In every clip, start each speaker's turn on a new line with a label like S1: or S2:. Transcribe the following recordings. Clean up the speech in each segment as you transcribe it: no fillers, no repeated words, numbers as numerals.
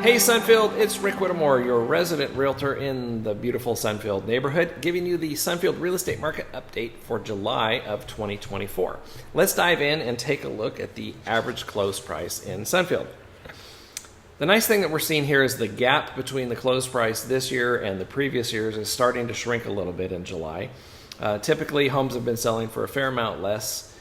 S1: Hey Sunfield, it's Rick Whittemore, your resident realtor in the beautiful Sunfield neighborhood, giving you the Sunfield real estate market update for July of 2024. Let's dive in and take a look at the average close price in Sunfield. The nice thing that we're seeing here is the gap between the close price this year and the previous years is starting to shrink a little bit in July. Typically, homes have been selling for a fair amount less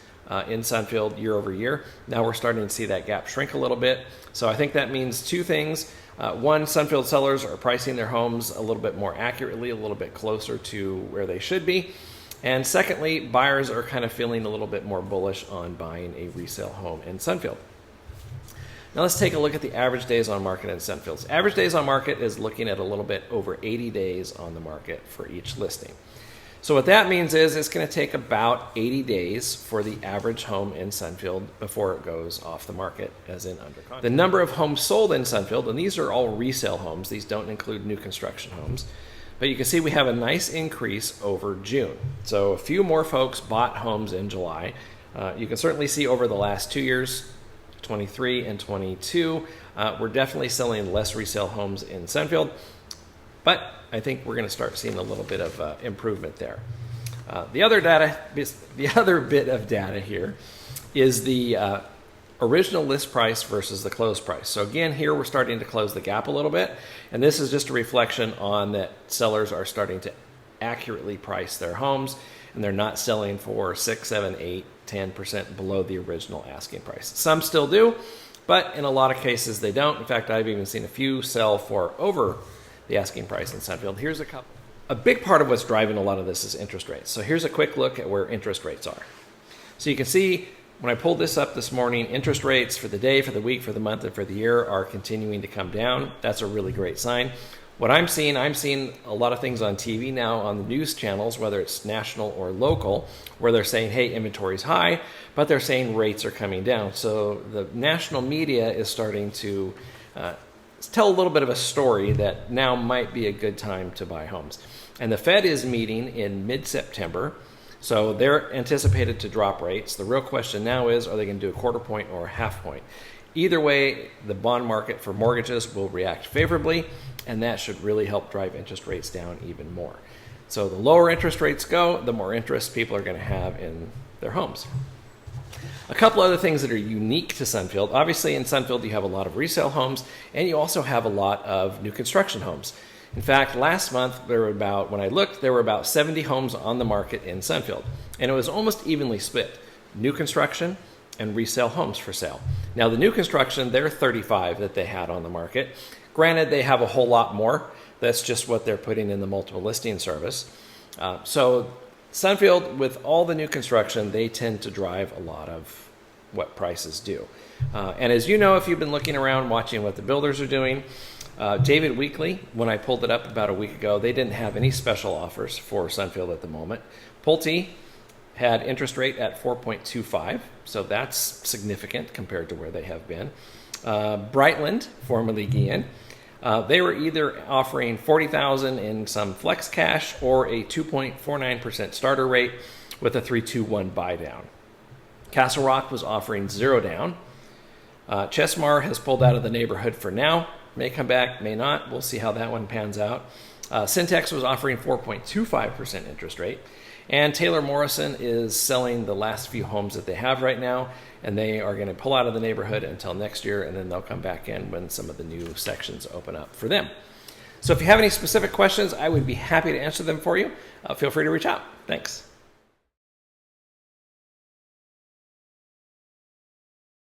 S1: in Sunfield year over year. Now we're starting to see that gap shrink a little bit. So I think that means two things. One, Sunfield sellers are pricing their homes a little bit more accurately, a little bit closer to where they should be. And secondly, buyers are kind of feeling a little bit more bullish on buying a resale home in Sunfield. Now let's take a look at the average days on market in Sunfield. Average days on market is looking at a little bit over 80 days on the market for each listing. So what that means is it's going to take about 80 days for the average home in Sunfield before it goes off the market as in under contract. The number of homes sold in Sunfield, and these are all resale homes, these don't include new construction homes, but you can see we have a nice increase over June. So a few more folks bought homes in July. You can certainly see over the last 2 years, 23 and 22, we're definitely selling less resale homes in Sunfield. But I think we're going to start seeing a little bit of improvement there. The other bit of data here is the original list price versus the close price. So again, here we're starting to close the gap a little bit, and this is just a reflection on that sellers are starting to accurately price their homes, and they're not selling for 6, 7, 8, 10% below the original asking price. Some still do, but in a lot of cases they don't. In fact, I've even seen a few sell for over the asking price in Sunfield. Here's a couple. A big part of what's driving a lot of this is interest rates. So here's a quick look at where interest rates are. So you can see when I pulled this up this morning, interest rates for the day, for the week, for the month, and for the year are continuing to come down. That's a really great sign. What I'm seeing a lot of things on TV now on the news channels, whether it's national or local, where they're saying, hey, inventory's high, but they're saying rates are coming down. So the national media is starting to tell a little bit of a story that now might be a good time to buy homes. And the Fed is meeting in mid-September, so they're anticipated to drop rates. The real question now is, are they going to do a quarter point or a half point? Either way, the bond market for mortgages will react favorably, and that should really help drive interest rates down even more. So the lower interest rates go, the more interest people are going to have in their homes. A couple other things that are unique to Sunfield. Obviously in Sunfield you have a lot of resale homes, and you also have a lot of new construction homes. In fact, last month when I looked, there were about 70 homes on the market in Sunfield, and it was almost evenly split, new construction and resale homes for sale. Now the new construction, there are 35 that they had on the market. Granted, they have a whole lot more. That's just what they're putting in the multiple listing service. So Sunfield, with all the new construction, they tend to drive a lot of what prices do. And as you know, if you've been looking around watching what the builders are doing, David Weekley, when I pulled it up about a week ago, they didn't have any special offers for Sunfield at the moment. Pulte had interest rate at 4.25, so that's significant compared to where they have been. Brightland, formerly Guillen, they were either offering $40,000 in some flex cash or a 2.49% starter rate with a 3-2-1 buy down. Castle Rock was offering 0 down. Chesmar has pulled out of the neighborhood for now. May come back, may not. We'll see how that one pans out. Syntex was offering 4.25% interest rate. And Taylor Morrison is selling the last few homes that they have right now, and they are going to pull out of the neighborhood until next year, and then they'll come back in when some of the new sections open up for them. So if you have any specific questions, I would be happy to answer them for you. Feel free to reach out. Thanks.